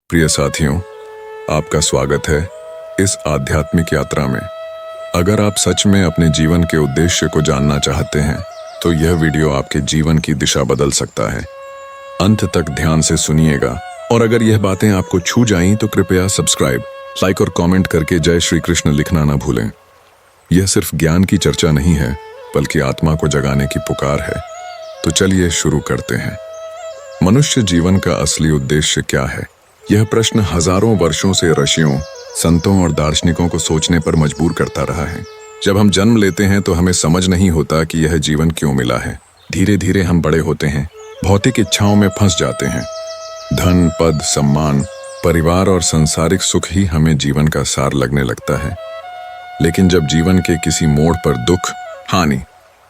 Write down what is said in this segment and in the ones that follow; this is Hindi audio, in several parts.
प्रिय साथियों, आपका स्वागत है इस आध्यात्मिक यात्रा में। अगर आप सच में अपने जीवन के उद्देश्य को जानना चाहते हैं तो यह वीडियो आपके जीवन की दिशा बदल सकता है। अंत तक ध्यान से सुनिएगा और अगर यह बातें आपको छू जाएं तो कृपया सब्सक्राइब, लाइक और कमेंट करके जय श्री कृष्ण लिखना ना भूलें। यह सिर्फ ज्ञान की चर्चा नहीं है बल्कि आत्मा को जगाने की पुकार है। तो चलिए शुरू करते हैं। मनुष्य जीवन का असली उद्देश्य क्या है? यह प्रश्न हजारों वर्षों से ऋषियों, संतों और दार्शनिकों को सोचने पर मजबूर करता रहा है। जब हम जन्म लेते हैं तो हमें समझ नहीं होता कि यह जीवन क्यों मिला है। धीरे धीरे हम बड़े होते हैं, भौतिक इच्छाओं में फंस जाते हैं। धन, पद, सम्मान, परिवार और सांसारिक सुख ही हमें जीवन का सार लगने लगता है। लेकिन जब जीवन के किसी मोड़ पर दुख, हानि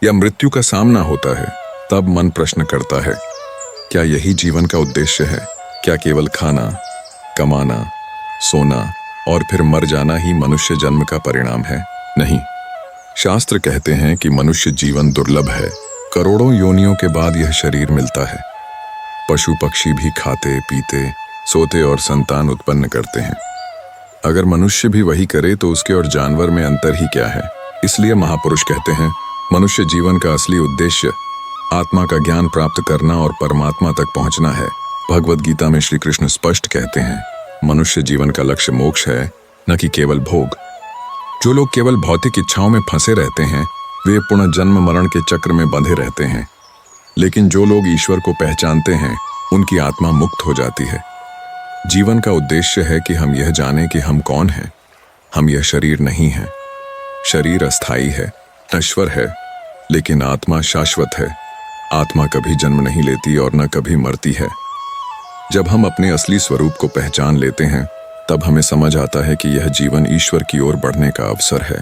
या मृत्यु का सामना होता है, तब मन प्रश्न करता है, क्या यही जीवन का उद्देश्य है? क्या केवल खाना, कमाना, सोना और फिर मर जाना ही मनुष्य जन्म का परिणाम है? नहीं, शास्त्र कहते हैं कि मनुष्य जीवन दुर्लभ है। करोड़ों योनियों के बाद यह शरीर मिलता है। पशु पक्षी भी खाते, पीते, सोते और संतान उत्पन्न करते हैं। अगर मनुष्य भी वही करे तो उसके और जानवर में अंतर ही क्या है? इसलिए महापुरुष कहते हैं, मनुष्य जीवन का असली उद्देश्य आत्मा का ज्ञान प्राप्त करना और परमात्मा तक पहुंचना है। भगवद गीता में श्री कृष्ण स्पष्ट कहते हैं, मनुष्य जीवन का लक्ष्य मोक्ष है, न कि केवल भोग। जो लोग केवल भौतिक इच्छाओं में फंसे रहते हैं वे पुनर्जन्म मरण के चक्र में बंधे रहते हैं। लेकिन जो लोग ईश्वर को पहचानते हैं उनकी आत्मा मुक्त हो जाती है। जीवन का उद्देश्य है कि हम यह जानें कि हम कौन हैं। हम यह शरीर नहीं हैं। शरीर अस्थायी है, नश्वर है, लेकिन आत्मा शाश्वत है। आत्मा कभी जन्म नहीं लेती और न कभी मरती है। जब हम अपने असली स्वरूप को पहचान लेते हैं तब हमें समझ आता है कि यह जीवन ईश्वर की ओर बढ़ने का अवसर है।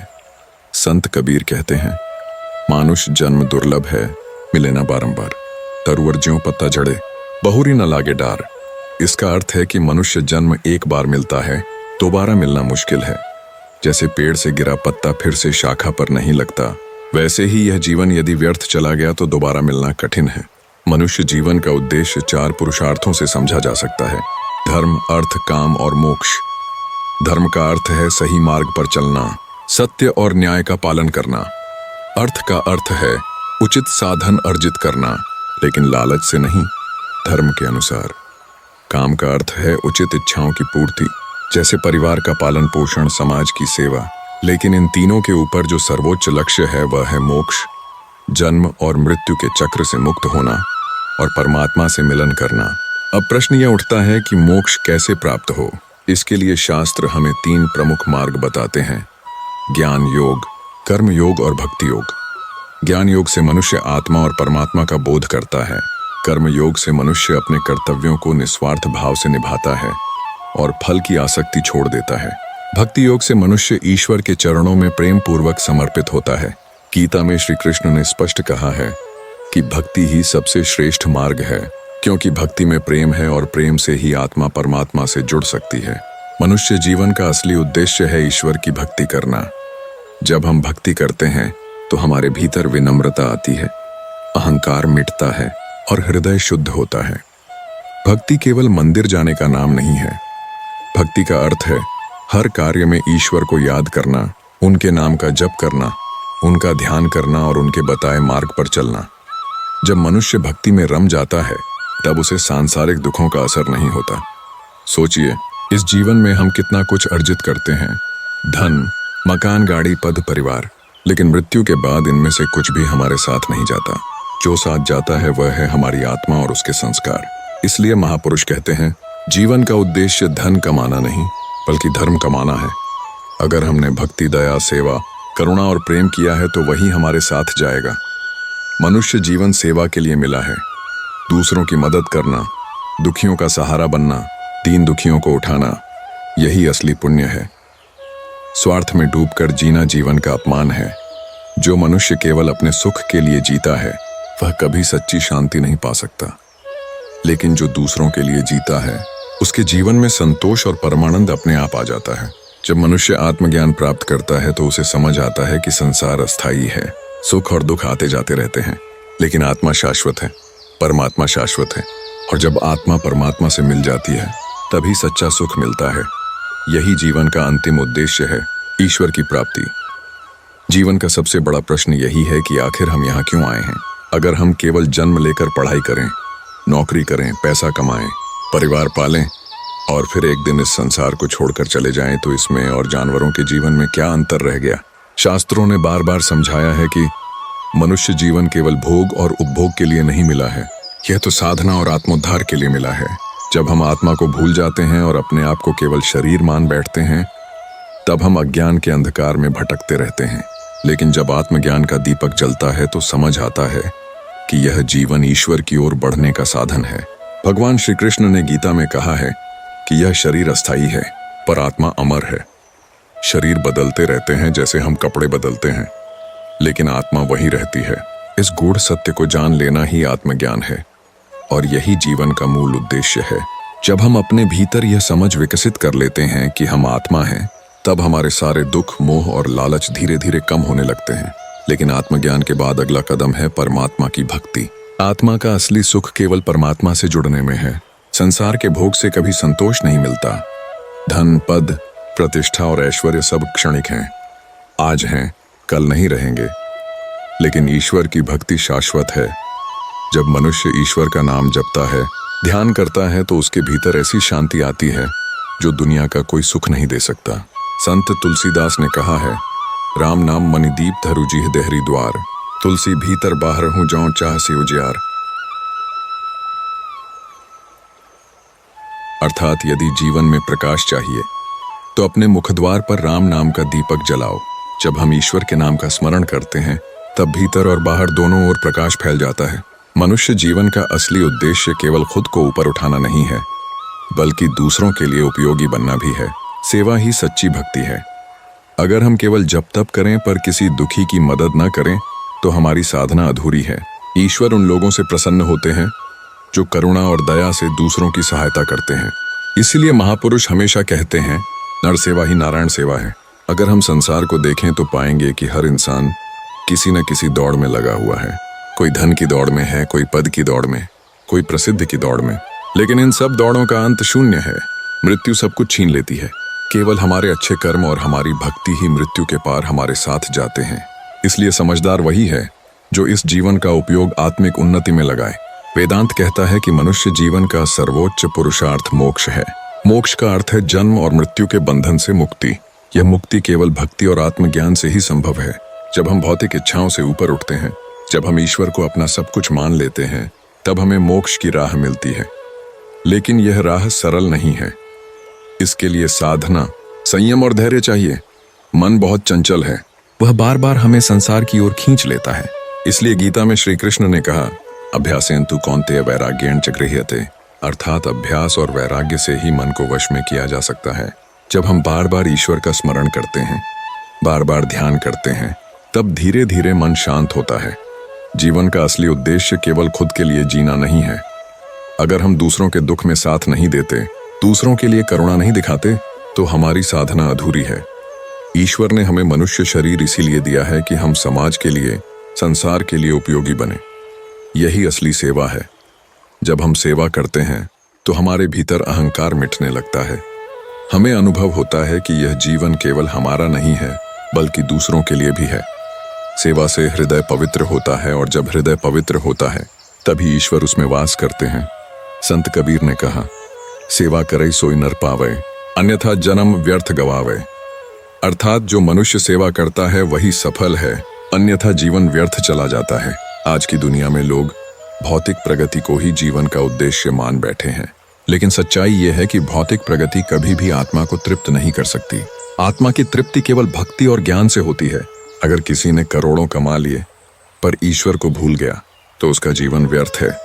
संत कबीर कहते हैं, मानुष जन्म दुर्लभ है, मिले न बारंबार। तरुवर ज्यों पत्ता झड़े, बहुरी न लागे डार। इसका अर्थ है कि मनुष्य जन्म एक बार मिलता है, दोबारा मिलना मुश्किल है। जैसे पेड़ से गिरा पत्ता फिर से शाखा पर नहीं लगता, वैसे ही यह जीवन यदि व्यर्थ चला गया तो दोबारा मिलना कठिन है। मनुष्य जीवन का उद्देश्य 4 पुरुषार्थों से समझा जा सकता है: धर्म, अर्थ, काम और मोक्ष। धर्म का अर्थ है सही मार्ग पर चलना, सत्य और न्याय का पालन करना। अर्थ का अर्थ है उचित साधन अर्जित करना, लेकिन लालच से नहीं, धर्म के अनुसार। काम का अर्थ है उचित इच्छाओं की पूर्ति, जैसे परिवार का पालन पोषण, समाज की सेवा। लेकिन इन तीनों के ऊपर जो सर्वोच्च लक्ष्य है वह है मोक्ष, जन्म और मृत्यु के चक्र से मुक्त होना और परमात्मा से मिलन करना। अब प्रश्न यह उठता है कि मोक्ष कैसे प्राप्त हो। इसके लिए शास्त्र हमें 3 प्रमुख मार्ग बताते हैं: ज्ञान योग, कर्म योग और भक्ति योग। ज्ञान योग से मनुष्य आत्मा और परमात्मा का बोध करता है। कर्म योग से मनुष्य अपने कर्तव्यों को निस्वार्थ भाव से निभाता है और फल की आसक्ति छोड़ देता है। भक्ति योग से मनुष्य ईश्वर के चरणों में प्रेम पूर्वक समर्पित होता है। गीता में श्री कृष्ण ने स्पष्ट कहा है कि भक्ति ही सबसे श्रेष्ठ मार्ग है, क्योंकि भक्ति में प्रेम है और प्रेम से ही आत्मा परमात्मा से जुड़ सकती है। मनुष्य जीवन का असली उद्देश्य है ईश्वर की भक्ति करना। जब हम भक्ति करते हैं तो हमारे भीतर विनम्रता आती है, अहंकार मिटता है और हृदय शुद्ध होता है। भक्ति केवल मंदिर जाने का नाम नहीं है। भक्ति का अर्थ है हर कार्य में ईश्वर को याद करना, उनके नाम का जप करना, उनका ध्यान करना और उनके बताए मार्ग पर चलना। जब मनुष्य भक्ति में रम जाता है तब उसे सांसारिक दुखों का असर नहीं होता। सोचिए, इस जीवन में हम कितना कुछ अर्जित करते हैं: धन, मकान, गाड़ी, पद, परिवार। लेकिन मृत्यु के बाद इनमें से कुछ भी हमारे साथ नहीं जाता। जो साथ जाता है वह है हमारी आत्मा और उसके संस्कार। इसलिए महापुरुष कहते हैं, जीवन का उद्देश्य धन कमाना नहीं बल्कि धर्म कमाना है। अगर हमने भक्ति, दया, सेवा, करुणा और प्रेम किया है तो वही हमारे साथ जाएगा। मनुष्य जीवन सेवा के लिए मिला है। दूसरों की मदद करना, दुखियों का सहारा बनना, दीन दुखियों को उठाना, यही असली पुण्य है। स्वार्थ में डूबकर जीना जीवन का अपमान है। जो मनुष्य केवल अपने सुख के लिए जीता है वह कभी सच्ची शांति नहीं पा सकता। लेकिन जो दूसरों के लिए जीता है उसके जीवन में संतोष और परमानंद अपने आप आ जाता है। जब मनुष्य आत्मज्ञान प्राप्त करता है तो उसे समझ आता है कि संसार अस्थायी है, सुख और दुख आते जाते रहते हैं, लेकिन आत्मा शाश्वत है, परमात्मा शाश्वत है। और जब आत्मा परमात्मा से मिल जाती है तभी सच्चा सुख मिलता है। यही जीवन का अंतिम उद्देश्य है, ईश्वर की प्राप्ति। जीवन का सबसे बड़ा प्रश्न यही है कि आखिर हम यहाँ क्यों आए हैं। अगर हम केवल जन्म लेकर पढ़ाई करें, नौकरी करें, पैसा कमाएं, परिवार पालें और फिर एक दिन इस संसार को छोड़कर चले जाएं, तो इसमें और जानवरों के जीवन में क्या अंतर रह गया। शास्त्रों ने बार बार समझाया है कि मनुष्य जीवन केवल भोग और उपभोग के लिए नहीं मिला है, यह तो साधना और आत्मोद्धार के लिए मिला है। जब हम आत्मा को भूल जाते हैं और अपने आप को केवल शरीर मान बैठते हैं, तब हम अज्ञान के अंधकार में भटकते रहते हैं। लेकिन जब आत्मज्ञान का दीपक जलता है तो समझ आता है कि यह जीवन ईश्वर की ओर बढ़ने का साधन है। भगवान श्री कृष्ण ने गीता में कहा है कि यह शरीर अस्थायी है पर आत्मा अमर है। शरीर बदलते रहते हैं जैसे हम कपड़े बदलते हैं, लेकिन आत्मा वही रहती है। इस गूढ़ सत्य को जान लेना ही आत्मज्ञान है और यही जीवन का मूल उद्देश्य है। जब हम अपने भीतर यह समझ विकसित कर लेते हैं कि हम आत्मा हैं, तब हमारे सारे दुख, मोह और लालच धीरे धीरे कम होने लगते हैं। लेकिन आत्मज्ञान के बाद अगला कदम है परमात्मा की भक्ति। आत्मा का असली सुख केवल परमात्मा से जुड़ने में है। संसार के भोग से कभी संतोष नहीं मिलता। धन, पद, प्रतिष्ठा और ऐश्वर्य सब क्षणिक हैं, आज हैं, कल नहीं रहेंगे। लेकिन ईश्वर की भक्ति शाश्वत है। जब मनुष्य ईश्वर का नाम जपता है, ध्यान करता है, तो उसके भीतर ऐसी शांति आती है जो दुनिया का कोई सुख नहीं दे सकता। संत तुलसीदास ने कहा है, राम नाम मणिदीप धरु जिह देहरी द्वार, तुलसी भीतर बाहर हूं जाऊं चाह से उजियार। अर्थात यदि जीवन में प्रकाश चाहिए तो अपने मुखद्वार पर राम नाम का दीपक जलाओ। जब हम ईश्वर के नाम का स्मरण करते हैं, तब भीतर और बाहर दोनों ओर प्रकाश फैल जाता है। मनुष्य जीवन का असली उद्देश्य केवल खुद को ऊपर उठाना नहीं है, बल्कि दूसरों के लिए उपयोगी बनना भी है। सेवा ही सच्ची भक्ति है। अगर हम केवल जप तप करें पर किसी दुखी की मदद न करें, तो हमारी साधना अधूरी है। ईश्वर उन लोगों से प्रसन्न होते हैं जो करुणा और दया से दूसरों की सहायता करते हैं। इसलिए महापुरुष हमेशा कहते हैं, नर सेवा ही नारायण सेवा है। अगर हम संसार को देखें तो पाएंगे कि हर इंसान किसी न किसी दौड़ में लगा हुआ है। कोई धन की दौड़ में है, कोई पद की दौड़ में, कोई प्रसिद्धि की दौड़ में। लेकिन इन सब दौड़ों का अंत शून्य है। मृत्यु सब कुछ छीन लेती है। केवल हमारे अच्छे कर्म और हमारी भक्ति ही मृत्यु के पार हमारे साथ जाते हैं। इसलिए समझदार वही है जो इस जीवन का उपयोग आत्मिक उन्नति में लगाए। वेदांत कहता है कि मनुष्य जीवन का सर्वोच्च पुरुषार्थ मोक्ष है। मोक्ष का अर्थ है जन्म और मृत्यु के बंधन से मुक्ति। यह मुक्ति केवल भक्ति और आत्मज्ञान से ही संभव है। जब हम भौतिक इच्छाओं से ऊपर उठते हैं, जब हम ईश्वर को अपना सब कुछ मान लेते हैं, तब हमें मोक्ष की राह मिलती है। लेकिन यह राह सरल नहीं है। इसके लिए साधना, संयम और धैर्य चाहिए। मन बहुत चंचल है, वह बार बार हमें संसार की ओर खींच लेता है। इसलिए गीता में श्री कृष्ण ने कहा, अभ्यासेन कौन्तेय वैराग्येण च गृह्यते, अर्थात अभ्यास और वैराग्य से ही मन को वश में किया जा सकता है। जब हम बार बार ईश्वर का स्मरण करते हैं, बार बार ध्यान करते हैं, तब धीरे धीरे मन शांत होता है। जीवन का असली उद्देश्य केवल खुद के लिए जीना नहीं है। अगर हम दूसरों के दुख में साथ नहीं देते, दूसरों के लिए करुणा नहीं दिखाते, तो हमारी साधना अधूरी है। ईश्वर ने हमें मनुष्य शरीर इसीलिए दिया है कि हम समाज के लिए, संसार के लिए उपयोगी बने। यही असली सेवा है। जब हम सेवा करते हैं तो हमारे भीतर अहंकार मिटने लगता है। हमें अनुभव होता है कि यह जीवन केवल हमारा नहीं है, बल्कि दूसरों के लिए भी है। सेवा से हृदय पवित्र होता है और जब हृदय पवित्र होता है, तभी ईश्वर उसमें वास करते हैं। संत कबीर ने कहा, सेवा करे सोई नर पावे, अन्यथा जन्म व्यर्थ गवावे। अर्थात जो मनुष्य सेवा करता है वही सफल है, अन्यथा जीवन व्यर्थ चला जाता है। आज की दुनिया में लोग भौतिक प्रगति को ही जीवन का उद्देश्य मान बैठे हैं। लेकिन सच्चाई यह है कि भौतिक प्रगति कभी भी आत्मा को तृप्त नहीं कर सकती। आत्मा की तृप्ति केवल भक्ति और ज्ञान से होती है। अगर किसी ने करोड़ों कमा लिए पर ईश्वर को भूल गया तो उसका जीवन व्यर्थ है।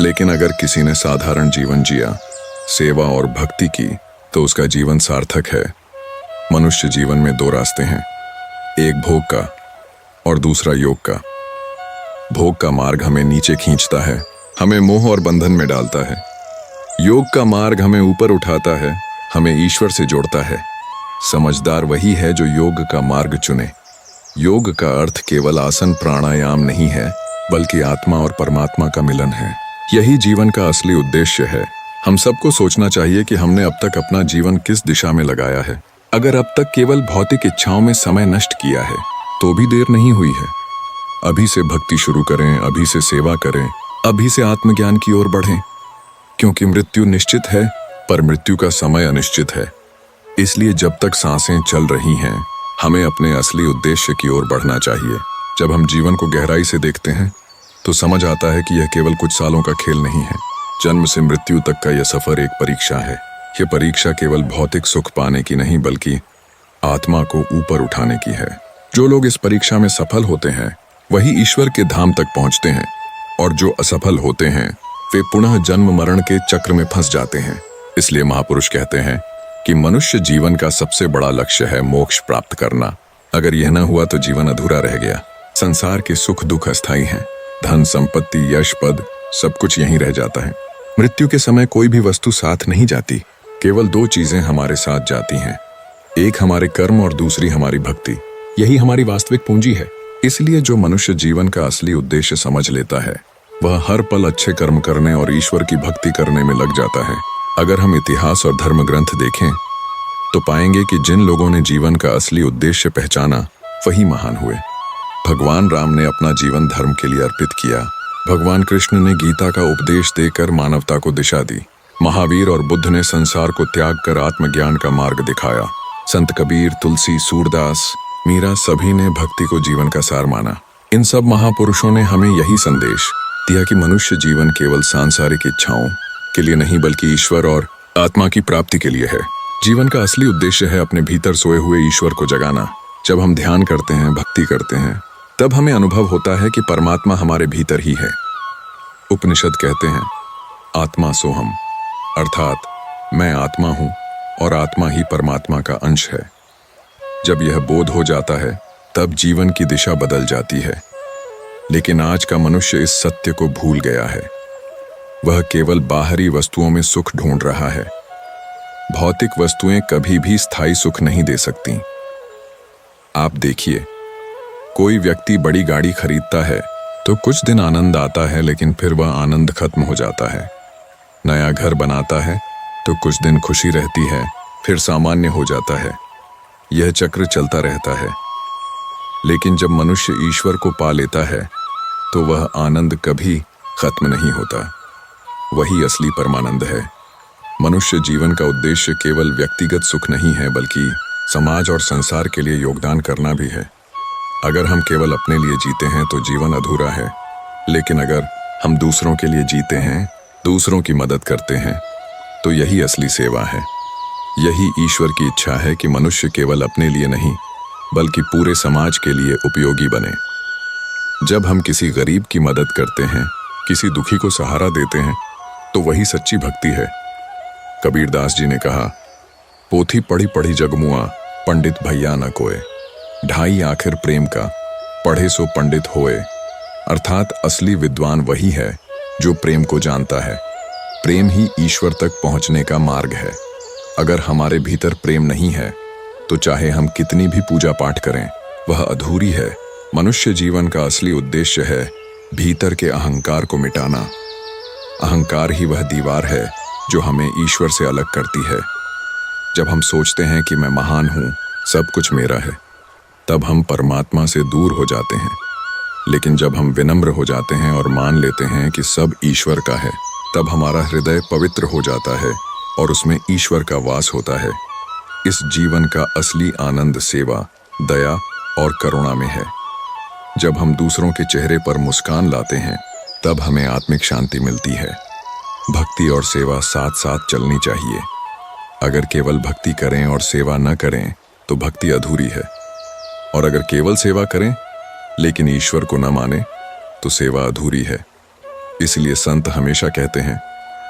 लेकिन अगर किसी ने साधारण जीवन जिया, सेवा और भक्ति की, तो उसका जीवन सार्थक है। मनुष्य जीवन में दो रास्ते हैं, एक भोग का और दूसरा योग का। भोग का मार्ग हमें नीचे खींचता है, हमें मोह और बंधन में डालता है। योग का मार्ग हमें ऊपर उठाता है, हमें ईश्वर से जोड़ता है। समझदार वही है जो योग का मार्ग चुने। योग का अर्थ केवल आसन प्राणायाम नहीं है, बल्कि आत्मा और परमात्मा का मिलन है। यही जीवन का असली उद्देश्य है। हम सबको सोचना चाहिए कि हमने अब तक अपना जीवन किस दिशा में लगाया है। अगर अब तक केवल भौतिक इच्छाओं में समय नष्ट किया है तो भी देर नहीं हुई है। अभी से भक्ति शुरू करें, अभी से सेवा करें, अभी से आत्मज्ञान की ओर बढ़ें, क्योंकि मृत्यु निश्चित है पर मृत्यु का समय अनिश्चित है। इसलिए जब तक सांसें चल रही हैं हमें अपने असली उद्देश्य की ओर बढ़ना चाहिए। जब हम जीवन को गहराई से देखते हैं तो समझ आता है कि यह केवल कुछ सालों का खेल नहीं है। जन्म से मृत्यु तक का यह सफर एक परीक्षा है। यह परीक्षा केवल भौतिक सुख पाने की नहीं बल्कि आत्मा को ऊपर उठाने की है। जो लोग इस परीक्षा में सफल होते हैं वही ईश्वर के धाम तक पहुंचते हैं, और जो असफल होते हैं वे पुनः जन्म मरण के चक्र में फंस जाते हैं। इसलिए महापुरुष कहते हैं कि मनुष्य जीवन का सबसे बड़ा लक्ष्य है मोक्ष प्राप्त करना। अगर यह न हुआ तो जीवन अधूरा रह गया। संसार के सुख दुख अस्थायी हैं। धन संपत्ति यश पद सब कुछ यहीं रह जाता है। मृत्यु के समय कोई भी वस्तु साथ नहीं जाती। केवल दो चीजें हमारे साथ जाती हैं, एक हमारे कर्म और दूसरी हमारी भक्ति। यही हमारी वास्तविक पूंजी है। इसलिए जो मनुष्य जीवन का असली उद्देश्य समझ लेता है वह हर पल अच्छे कर्म करने और ईश्वर की भक्ति करने में लग जाता है। अगर हम इतिहास और धर्म ग्रंथ देखें तो पाएंगे कि जिन लोगों ने जीवन का असली उद्देश्य पहचाना वही महान हुए। भगवान राम ने अपना जीवन धर्म के लिए अर्पित किया। भगवान कृष्ण ने गीता का उपदेश देकर मानवता को दिशा दी। महावीर और बुद्ध ने संसार को त्याग कर आत्मज्ञान का मार्ग दिखाया। संत कबीर, तुलसी, सूरदास, मीरा सभी ने भक्ति को जीवन का सार माना। इन सब महापुरुषों ने हमें यही संदेश दिया कि मनुष्य जीवन केवल सांसारिक इच्छाओं के लिए नहीं बल्कि ईश्वर और आत्मा की प्राप्ति के लिए है। जीवन का असली उद्देश्य है अपने भीतर सोए हुए ईश्वर को जगाना। जब हम ध्यान करते हैं, भक्ति करते हैं, तब हमें अनुभव होता है कि परमात्मा हमारे भीतर ही है। उपनिषद कहते हैं आत्मा सोहम, अर्थात मैं आत्मा हूं और आत्मा ही परमात्मा का अंश है। जब यह बोध हो जाता है तब जीवन की दिशा बदल जाती है। लेकिन आज का मनुष्य इस सत्य को भूल गया है। वह केवल बाहरी वस्तुओं में सुख ढूंढ रहा है। भौतिक वस्तुएं कभी भी स्थायी सुख नहीं दे सकती। आप देखिए, कोई व्यक्ति बड़ी गाड़ी खरीदता है तो कुछ दिन आनंद आता है, लेकिन फिर वह आनंद खत्म हो जाता है। नया घर बनाता है तो कुछ दिन खुशी रहती है, फिर सामान्य हो जाता है। यह चक्र चलता रहता है। लेकिन जब मनुष्य ईश्वर को पा लेता है तो वह आनंद कभी खत्म नहीं होता। वही असली परमानंद है। मनुष्य जीवन का उद्देश्य केवल व्यक्तिगत सुख नहीं है बल्कि समाज और संसार के लिए योगदान करना भी है। अगर हम केवल अपने लिए जीते हैं तो जीवन अधूरा है, लेकिन अगर हम दूसरों के लिए जीते हैं, दूसरों की मदद करते हैं, तो यही असली सेवा है। यही ईश्वर की इच्छा है कि मनुष्य केवल अपने लिए नहीं बल्कि पूरे समाज के लिए उपयोगी बने। जब हम किसी गरीब की मदद करते हैं, किसी दुखी को सहारा देते हैं, तो वही सच्ची भक्ति है। कबीरदास जी ने कहा, पोथी पढ़ी पढ़ी जगमुआ, पंडित भैया न कोय, ढाई आखिर प्रेम का, पढ़े सो पंडित होए। अर्थात असली विद्वान वही है जो प्रेम को जानता है। प्रेम ही ईश्वर तक पहुंचने का मार्ग है। अगर हमारे भीतर प्रेम नहीं है तो चाहे हम कितनी भी पूजा पाठ करें वह अधूरी है। मनुष्य जीवन का असली उद्देश्य है भीतर के अहंकार को मिटाना। अहंकार ही वह दीवार है जो हमें ईश्वर से अलग करती है। जब हम सोचते हैं कि मैं महान हूं, सब कुछ मेरा है, तब हम परमात्मा से दूर हो जाते हैं। लेकिन जब हम विनम्र हो जाते हैं और मान लेते हैं कि सब ईश्वर का है, तब हमारा हृदय पवित्र हो जाता है और उसमें ईश्वर का वास होता है। इस जीवन का असली आनंद सेवा, दया और करुणा में है। जब हम दूसरों के चेहरे पर मुस्कान लाते हैं तब हमें आत्मिक शांति मिलती है। भक्ति और सेवा साथ साथ चलनी चाहिए। अगर केवल भक्ति करें और सेवा न करें तो भक्ति अधूरी है, और अगर केवल सेवा करें लेकिन ईश्वर को न माने तो सेवा अधूरी है। इसलिए संत हमेशा कहते हैं,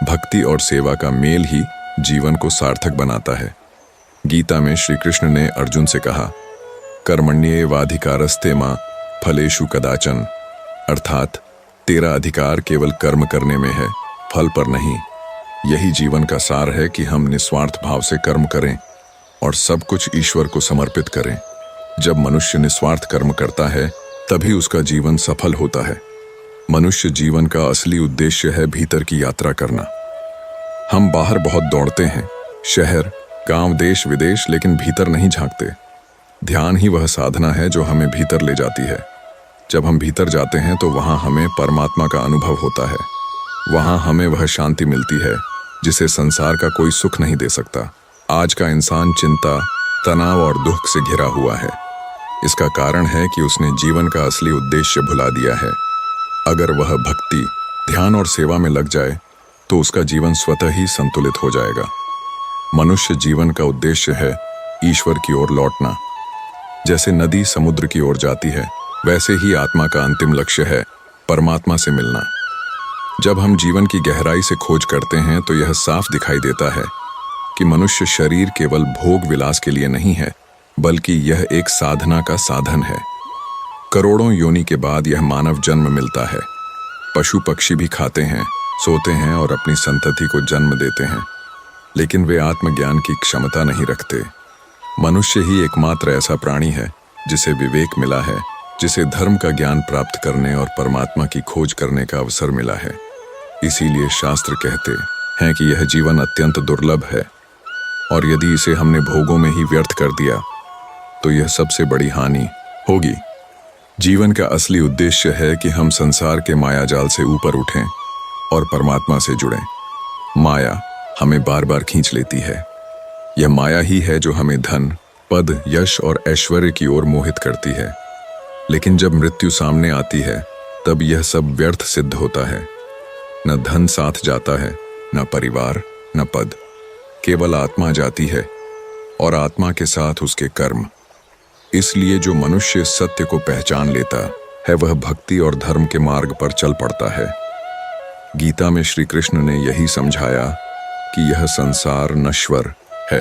भक्ति और सेवा का मेल ही जीवन को सार्थक बनाता है। गीता में श्री कृष्ण ने अर्जुन से कहा, कर्मण्येवाधिकारस्ते मां फलेषु कदाचन, अर्थात तेरा अधिकार केवल कर्म करने में है, फल पर नहीं। यही जीवन का सार है कि हम निस्वार्थ भाव से कर्म करें और सब कुछ ईश्वर को समर्पित करें। जब मनुष्य निस्वार्थ कर्म करता है तभी उसका जीवन सफल होता है। मनुष्य जीवन का असली उद्देश्य है भीतर की यात्रा करना। हम बाहर बहुत दौड़ते हैं, शहर, गांव, देश विदेश, लेकिन भीतर नहीं झांकते। ध्यान ही वह साधना है जो हमें भीतर ले जाती है। जब हम भीतर जाते हैं तो वहां हमें परमात्मा का अनुभव होता है। वहां हमें वह शांति मिलती है जिसे संसार का कोई सुख नहीं दे सकता। आज का इंसान चिंता, तनाव और दुख से घिरा हुआ है। इसका कारण है कि उसने जीवन का असली उद्देश्य भुला दिया है। अगर वह भक्ति, ध्यान और सेवा में लग जाए तो उसका जीवन स्वतः ही संतुलित हो जाएगा। मनुष्य जीवन का उद्देश्य है ईश्वर की ओर लौटना। जैसे नदी समुद्र की ओर जाती है, वैसे ही आत्मा का अंतिम लक्ष्य है परमात्मा से मिलना। जब हम जीवन की गहराई से खोज करते हैं तो यह साफ दिखाई देता है कि मनुष्य शरीर केवल भोग विलास के लिए नहीं है, बल्कि यह एक साधना का साधन है। करोड़ों योनि के बाद यह मानव जन्म मिलता है। पशु पक्षी भी खाते हैं, सोते हैं और अपनी संतति को जन्म देते हैं, लेकिन वे आत्मज्ञान की क्षमता नहीं रखते। मनुष्य ही एकमात्र ऐसा प्राणी है जिसे विवेक मिला है, जिसे धर्म का ज्ञान प्राप्त करने और परमात्मा की खोज करने का अवसर मिला है। इसीलिए शास्त्र कहते हैं कि यह जीवन अत्यंत दुर्लभ है, और यदि इसे हमने भोगों में ही व्यर्थ कर दिया तो यह सबसे बड़ी हानि होगी। जीवन का असली उद्देश्य है कि हम संसार के मायाजाल से ऊपर उठें और परमात्मा से जुड़ें। माया हमें बार बार खींच लेती है। यह माया ही है जो हमें धन, पद, यश और ऐश्वर्य की ओर मोहित करती है। लेकिन जब मृत्यु सामने आती है तब यह सब व्यर्थ सिद्ध होता है। न धन साथ जाता है, न परिवार, न पद। केवल आत्मा जाती है, और आत्मा के साथ उसके कर्म। इसलिए जो मनुष्य सत्य को पहचान लेता है वह भक्ति और धर्म के मार्ग पर चल पड़ता है। गीता में श्री कृष्ण ने यही समझाया कि यह संसार नश्वर है,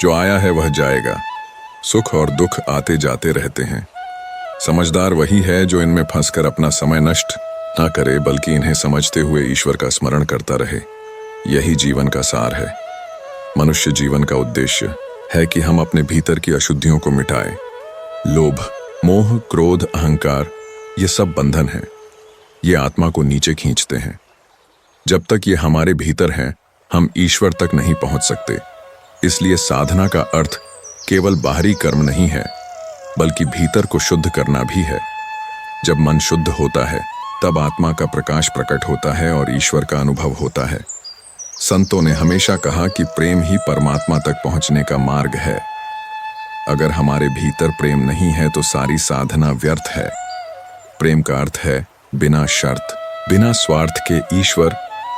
जो आया है वह जाएगा। सुख और दुख आते जाते रहते हैं। समझदार वही है जो इनमें फंसकर अपना समय नष्ट ना करे, बल्कि इन्हें समझते हुए ईश्वर का स्मरण करता रहे। यही जीवन का सार है। मनुष्य जीवन का उद्देश्य है कि हम अपने भीतर की अशुद्धियों को मिटाएं। लोभ, मोह, क्रोध, अहंकार, ये सब बंधन हैं। ये आत्मा को नीचे खींचते हैं। जब तक ये हमारे भीतर हैं, हम ईश्वर तक नहीं पहुंच सकते। इसलिए साधना का अर्थ केवल बाहरी कर्म नहीं है, बल्कि भीतर को शुद्ध करना भी है। जब मन शुद्ध होता है तब आत्मा का प्रकाश प्रकट होता है और ईश्वर का अनुभव होता है। संतों ने हमेशा कहा कि प्रेम ही परमात्मा तक पहुंचने का मार्ग है। अगर हमारे भीतर प्रेम नहीं है तो सारी साधना व्यर्थ है। प्रेम का अर्थ है बिना शर्त, बिना स्वार्थ के ईश्वर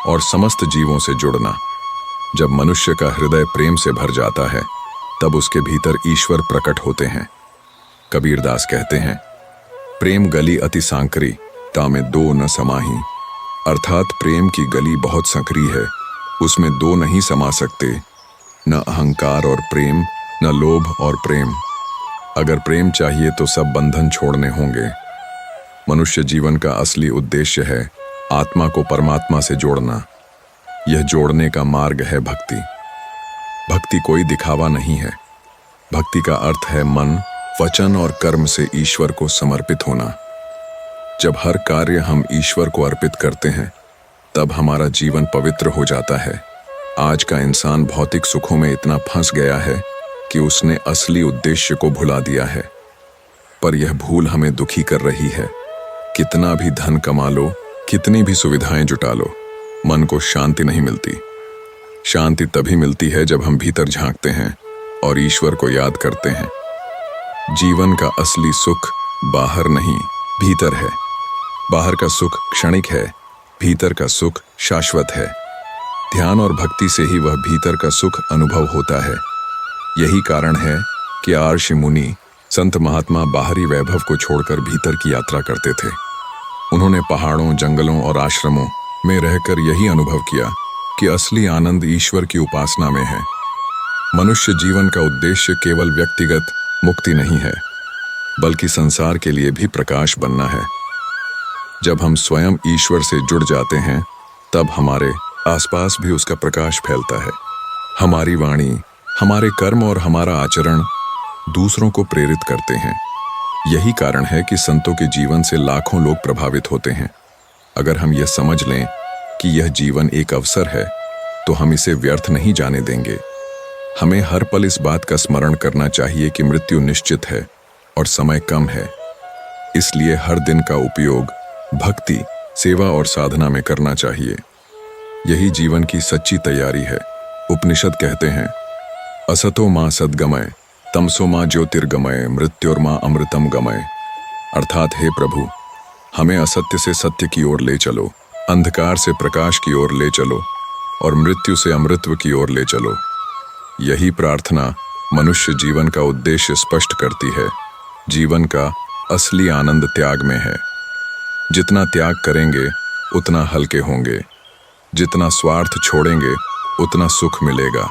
और समस्त जीवों से जुड़ना। जब मनुष्य का हृदय प्रेम से भर जाता है तब उसके भीतर ईश्वर प्रकट होते हैं। कबीरदास कहते हैं, प्रेम गली अति सांकरी, तामे दो न समाही। अर्थात प्रेम की गली बहुत संकरी है, उसमें दो नहीं समा सकते, न अहंकार और प्रेम, न लोभ और प्रेम। अगर प्रेम चाहिए तो सब बंधन छोड़ने होंगे। मनुष्य जीवन का असली उद्देश्य है आत्मा को परमात्मा से जोड़ना। यह जोड़ने का मार्ग है भक्ति। भक्ति कोई दिखावा नहीं है। भक्ति का अर्थ है मन, वचन और कर्म से ईश्वर को समर्पित होना। जब हर कार्य हम ईश्वर को अर्पित करते हैं तब हमारा जीवन पवित्र हो जाता है। आज का इंसान भौतिक सुखों में इतना फंस गया है कि उसने असली उद्देश्य को भुला दिया है। पर यह भूल हमें दुखी कर रही है। कितना भी धन कमा लो, कितनी भी सुविधाएं जुटा लो, मन को शांति नहीं मिलती। शांति तभी मिलती है जब हम भीतर झांकते हैं और ईश्वर को याद करते हैं। जीवन का असली सुख बाहर नहीं, भीतर है। बाहर का सुख क्षणिक है, भीतर का सुख शाश्वत है। ध्यान और भक्ति से ही वह भीतर का सुख अनुभव होता है। यही कारण है कि ऋषि मुनि, संत महात्मा बाहरी वैभव को छोड़कर भीतर की यात्रा करते थे। उन्होंने पहाड़ों, जंगलों और आश्रमों में रहकर यही अनुभव किया कि असली आनंद ईश्वर की उपासना में है। मनुष्य जीवन का उद्देश्य केवल व्यक्तिगत मुक्ति नहीं है, बल्कि संसार के लिए भी प्रकाश बनना है। जब हम स्वयं ईश्वर से जुड़ जाते हैं तब हमारे आसपास भी उसका प्रकाश फैलता है। हमारी वाणी, हमारे कर्म और हमारा आचरण दूसरों को प्रेरित करते हैं। यही कारण है कि संतों के जीवन से लाखों लोग प्रभावित होते हैं। अगर हम यह समझ लें कि यह जीवन एक अवसर है तो हम इसे व्यर्थ नहीं जाने देंगे। हमें हर पल इस बात का स्मरण करना चाहिए कि मृत्यु निश्चित है और समय कम है। इसलिए हर दिन का उपयोग भक्ति, सेवा और साधना में करना चाहिए। यही जीवन की सच्ची तैयारी है। उपनिषद कहते हैं, असतो मां सद्गमय, तमसो मां ज्योतिर्गमय, मृत्योर्मां अमृतम गमय। अर्थात हे प्रभु, हमें असत्य से सत्य की ओर ले चलो, अंधकार से प्रकाश की ओर ले चलो और मृत्यु से अमृतत्व की ओर ले चलो। यही प्रार्थना मनुष्य जीवन का उद्देश्य स्पष्ट करती है। जीवन का असली आनंद त्याग में है। जितना त्याग करेंगे उतना हल्के होंगे। जितना स्वार्थ छोड़ेंगे उतना सुख मिलेगा।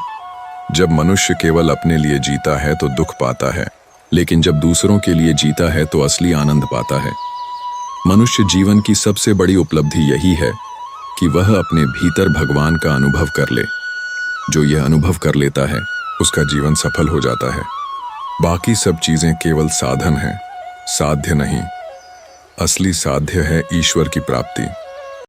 जब मनुष्य केवल अपने लिए जीता है तो दुख पाता है, लेकिन जब दूसरों के लिए जीता है तो असली आनंद पाता है। मनुष्य जीवन की सबसे बड़ी उपलब्धि यही है कि वह अपने भीतर भगवान का अनुभव कर ले। जो यह अनुभव कर लेता है उसका जीवन सफल हो जाता है। बाकी सब चीजें केवल साधन हैं, साध्य नहीं। असली साध्य है ईश्वर की प्राप्ति।